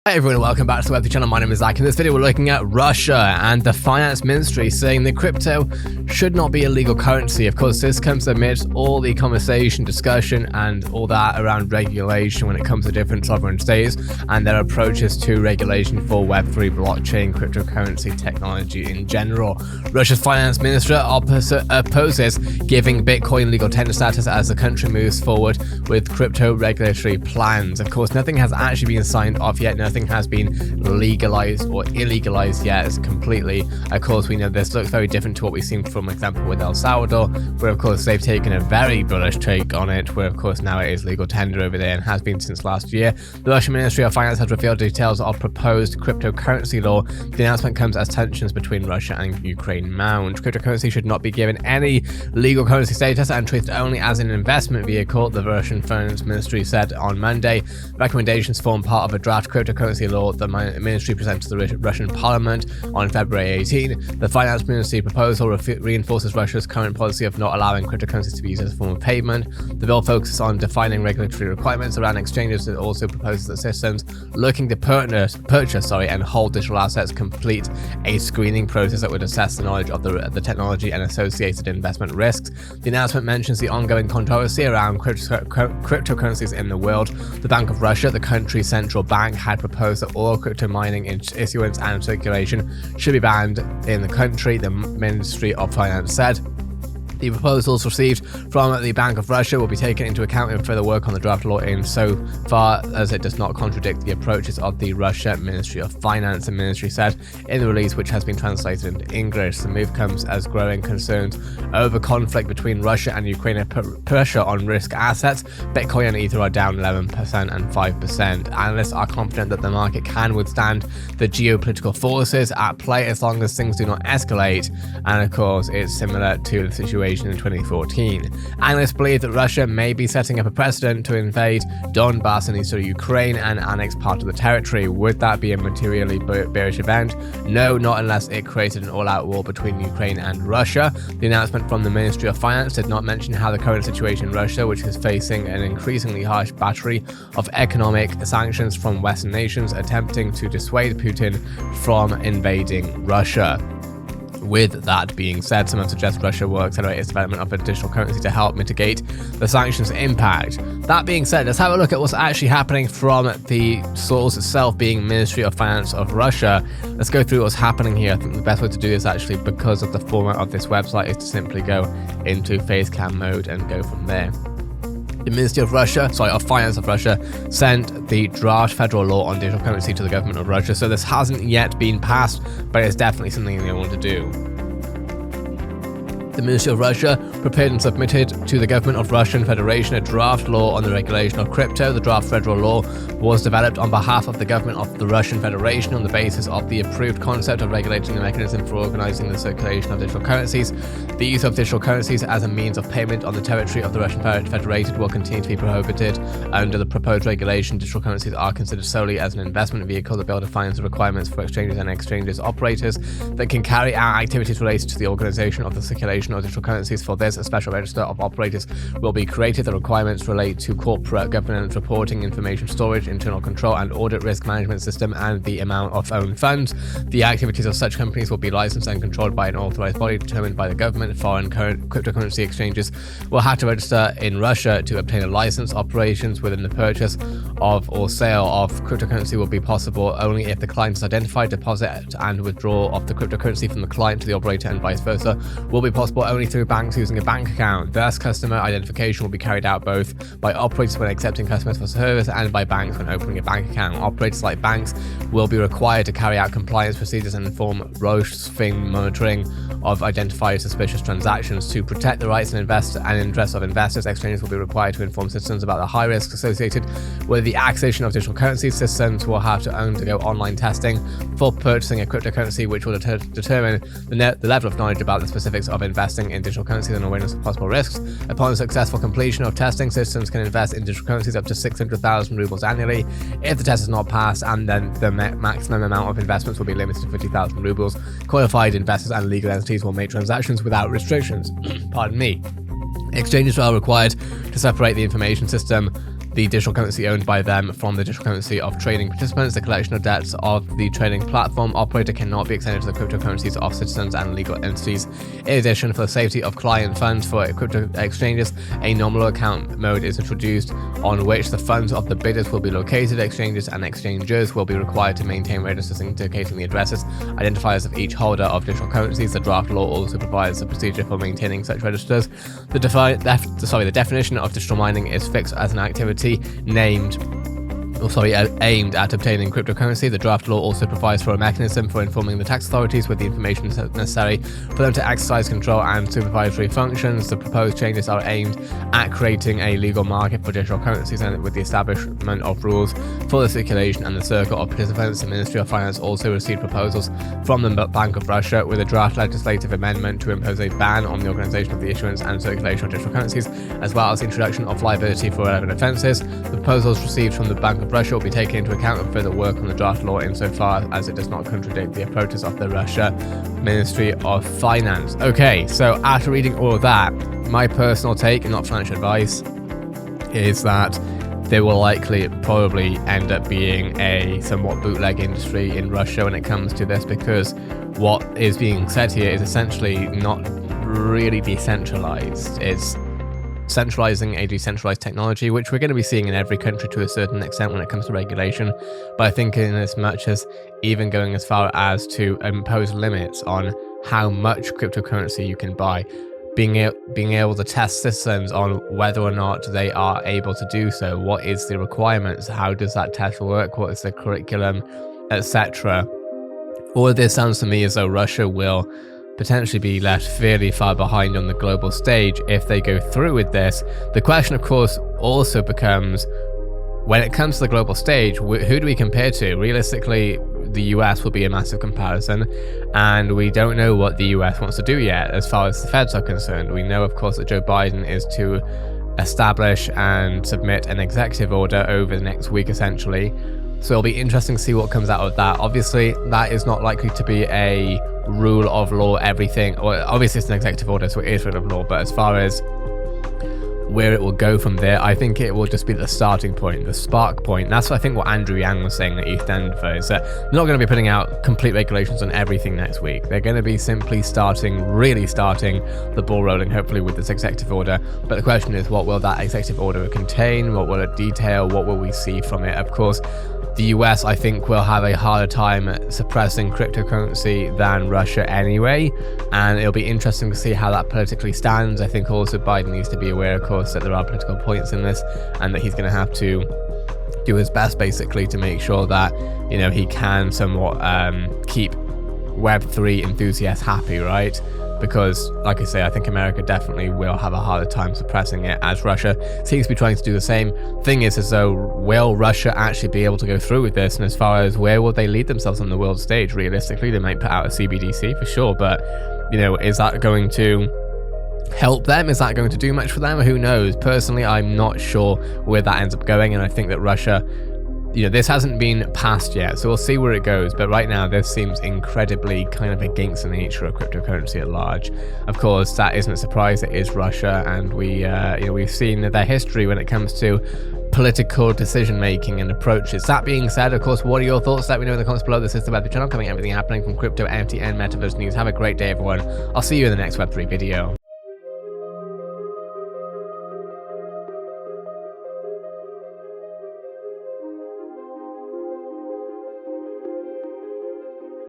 Hi everyone, welcome back to the Web3 channel. My name is Zach. In this video we're looking at Russia and the finance ministry saying that crypto should not be a legal currency. Of course, this comes amidst all the conversation, discussion and all that around regulation when it comes to different sovereign states and their approaches to regulation for Web3 blockchain cryptocurrency technology in general. Russia's finance minister opposes giving Bitcoin legal tender status as the country moves forward with crypto regulatory plans. Of course, nothing has actually been signed off yet. Nothing has been legalized or illegalized yet completely. Of course, we know this looks very different to what we've seen, for example, with El Salvador, where of course they've taken a very bullish take on it, where of course now it is legal tender over there and has been since last year. The Russian Ministry of Finance has revealed details of proposed cryptocurrency law. The announcement comes as tensions between Russia and Ukraine mount. Cryptocurrency should not be given any legal currency status and treated only as an investment vehicle, the Russian Finance Ministry said on Monday. Recommendations form part of a draft cryptocurrency law the ministry presented to the Russian parliament on February 18. The finance ministry proposal reinforces Russia's current policy of not allowing cryptocurrencies to be used as a form of payment. The bill focuses on defining regulatory requirements around exchanges. It also proposes that systems looking to purchase and hold digital assets complete a screening process that would assess the knowledge of the technology and associated investment risks. The announcement mentions the ongoing controversy around cryptocurrencies in the world. The Bank of Russia, the country's central bank, had proposed that all crypto mining, issuance and circulation should be banned in the country, the Ministry of Finance said. The proposals received from the Bank of Russia will be taken into account in further work on the draft law insofar as it does not contradict the approaches of the Russia Ministry of Finance, the ministry said in the release, which has been translated into English. The move comes as growing concerns over conflict between Russia and Ukraine put pressure on risk assets. Bitcoin and Ether are down 11% and 5%. Analysts are confident that the market can withstand the geopolitical forces at play as long as things do not escalate. And of course, it's similar to the situation in 2014. Analysts believe that Russia may be setting up a precedent to invade Donbass in eastern Ukraine and annex part of the territory. Would that be a materially bearish event? No, not unless it created an all-out war between Ukraine and Russia. The announcement from the Ministry of Finance did not mention how the current situation in Russia, which is facing an increasingly harsh battery of economic sanctions from Western nations attempting to dissuade Putin from invading Russia. With that being said, someone suggests Russia will accelerate its development of a digital currency to help mitigate the sanctions' impact. That being said, let's have a look at what's actually happening from the source itself, being Ministry of Finance of Russia. Let's go through what's happening here. I think the best way to do this, actually, because of the format of this website, is to simply go into facecam mode and go from there. The Ministry of Finance of Russia sent the draft federal law on digital currency to the government of Russia, so this hasn't yet been passed, but it's definitely something they want to do. The Ministry of Russia prepared and submitted to the government of Russian Federation a draft law on the regulation of crypto. The draft federal law was developed on behalf of the government of the Russian Federation on the basis of the approved concept of regulating the mechanism for organizing the circulation of digital currencies. The use of digital currencies as a means of payment on the territory of the Russian Federation will continue to be prohibited under the proposed regulation. Digital currencies are considered solely as an investment vehicle. The bill defines the requirements for exchanges and exchanges operators that can carry out activities related to the organization of the circulation of digital currencies. For this, a special register of operators will be created. The requirements relate to corporate governance, reporting, information storage, internal control and audit, risk management system, and the amount of own funds. The activities of such companies will be licensed and controlled by an authorized body determined by the government. Foreign cryptocurrency exchanges will have to register in Russia to obtain a license. Operations within the purchase of or sale of cryptocurrency will be possible only if the client is identified. Deposit and withdrawal of the cryptocurrency from the client to the operator and vice versa will be possible only through banks using a bank account. Thus, customer identification will be carried out both by operators when accepting customers for service and by banks when opening a bank account. Operators like banks will be required to carry out compliance procedures and inform roving monitoring of identified suspicious transactions. To protect the rights and interests of investors, exchanges will be required to inform citizens about the high risks associated with the acquisition of digital currencies. Systems will have to undergo online testing for purchasing a cryptocurrency, which will determine the level of knowledge about the specifics of investing in digital currencies and awareness of possible risks. Upon successful completion of testing, systems can invest in digital currencies up to 600,000 rubles annually. If the test is not passed, and then the maximum amount of investments will be limited to 50,000 rubles. Qualified investors and legal entities will make transactions without restrictions. Pardon me. Exchanges are required to separate the information system the digital currency owned by them from the digital currency of trading participants. The collection of debts of the trading platform operator cannot be extended to the cryptocurrencies of citizens and legal entities. In addition, for the safety of client funds for crypto exchanges, a nominal account mode is introduced on which the funds of the bidders will be located. Exchanges and exchangers will be required to maintain registers indicating the addresses, identifiers of each holder of digital currencies. The draft law also provides a procedure for maintaining such registers. The definition of digital mining is fixed as an activity aimed at obtaining cryptocurrency. The draft law also provides for a mechanism for informing the tax authorities with the information necessary for them to exercise control and supervisory functions. The proposed changes are aimed at creating a legal market for digital currencies and with the establishment of rules for the circulation and the circle of participants. The Ministry of Finance also received proposals from the Bank of Russia with a draft legislative amendment to impose a ban on the organization of the issuance and circulation of digital currencies, as well as the introduction of liability for relevant offences. The proposals received from the Bank of Russia will be taken into account in further work on the draft law insofar as it does not contradict the approaches of the Russia Ministry of Finance. Okay, so after reading all of that, my personal take, and not financial advice, is that there will probably end up being a somewhat bootleg industry in Russia when it comes to this, because what is being said here is essentially not really decentralized. It's centralizing a decentralized technology, which we're going to be seeing in every country to a certain extent when it comes to regulation. But I think in as much as even going as far as to impose limits on how much cryptocurrency you can buy, being able to test systems on whether or not they are able to do so, what is the requirements, how does that test work, what is the curriculum, etc. All of this sounds to me as though Russia will potentially be left fairly far behind on the global stage if they go through with this. The question, of course, also becomes, when it comes to the global stage, who do we compare to? Realistically, the US will be a massive comparison, and we don't know what the US wants to do yet as far as the feds are concerned. We know, of course, that Joe Biden is to establish and submit an executive order over the next week, essentially. So it'll be interesting to see what comes out of that. Obviously, that is not likely to be a rule of law, everything. Or obviously, it's an executive order, so it is rule of law. But as far as where it will go from there, I think it will just be the starting point, the spark point. That's what I think what Andrew Yang was saying at East Denver, is that they're not going to be putting out complete regulations on everything next week. They're going to be simply really starting the ball rolling, hopefully with this executive order. But the question is, what will that executive order contain? What will it detail? What will we see from it? Of course, the US, I think, will have a harder time suppressing cryptocurrency than Russia anyway, and it'll be interesting to see how that politically stands. I think also Biden needs to be aware, of course, that there are political points in this, and that he's going to have to do his best, basically, to make sure that, you know, he can somewhat keep Web3 enthusiasts happy, right? Because, like I say, I think America definitely will have a harder time suppressing it, as Russia seems to be trying to do the same. Thing is, as though, will Russia actually be able to go through with this? And as far as where will they lead themselves on the world stage? Realistically, they might put out a CBDC for sure, but, you know, is that going to help them? Is that going to do much for them? Who knows? Personally, I'm not sure where that ends up going, and I think that Russia, you know, this hasn't been passed yet, so we'll see where it goes. But right now, this seems incredibly kind of against the nature of cryptocurrency at large. Of course, that isn't a surprise. It is Russia, and we've seen their history when it comes to political decision making and approaches. That being said, of course, what are your thoughts? Let me know in the comments below. This is the Web3 channel, covering everything happening from crypto, NFT, and metaverse news. Have a great day, everyone. I'll see you in the next Web3 video.